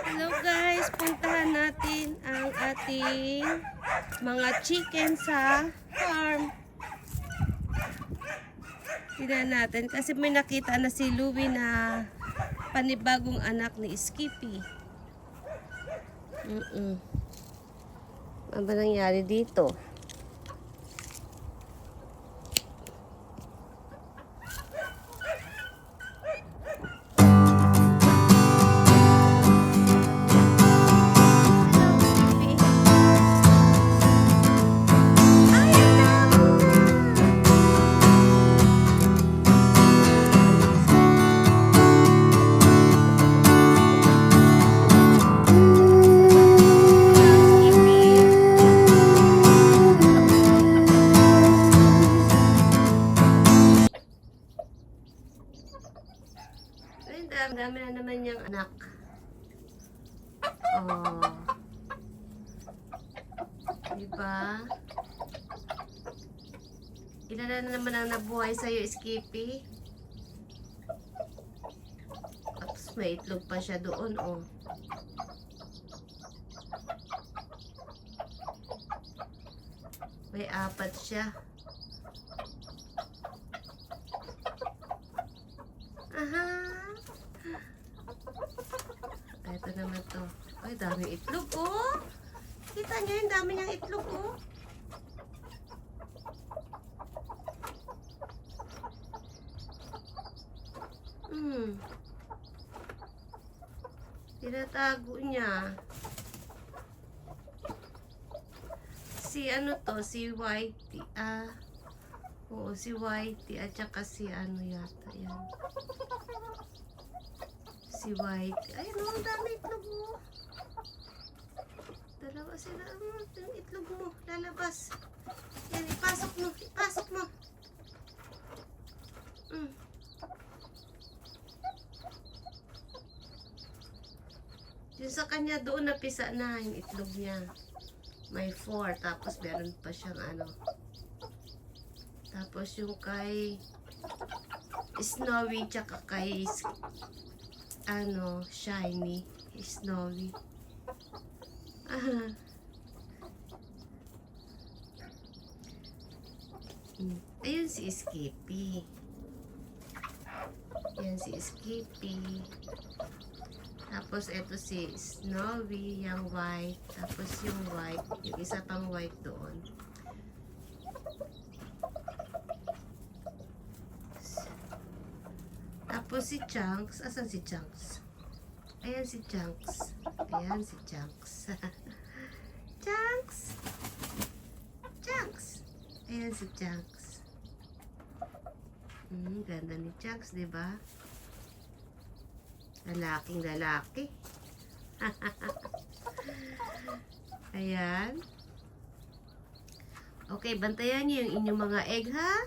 Hello guys, puntahan natin ang ating mga chicken sa farm. Tignan natin kasi may nakita na si Louie na panibagong anak ni Skippy. Ano ba nangyari dito? Dami na naman niyang anak. Oh. Diba? Ilan na naman ang nabuhay sa'yo, Skippy? Tapos may itlog pa siya doon, oh. May 4 siya. Aha! Ito naman to. Ay, daming itlog, oh. Kita niyo yung dami niyang itlog, oh. Tinatago niya. Si ano to? Si Whitey. Oo, si Whitey. At saka si ano yata. Yan. Si Whitey. Ay, no, ang dami itlog mo. Dalawa sila. Yung itlog mo. Lalabas. Yan, ipasok mo. Ipasok mo. Yung sa kanya doon napisa na yung itlog niya. May 4. Tapos meron pa siyang ano. Tapos yung kay Snowy tsaka kay ano, Shiny. Snowy. Ayun si Skippy. Yan si Skippy. Tapos ito si Snowy, yung white. Tapos yung white, yung isa pang white doon. Tapos si Chunks, asan si Chunks? Ayan si Chunks. Ayan si Chunks. Chunks! Chunks! Ayan si Chunks. Ganda ni Chunks, diba? Lalaking lalaki. Ayan. Okay, bantayan niyo yung inyong mga egg, ha?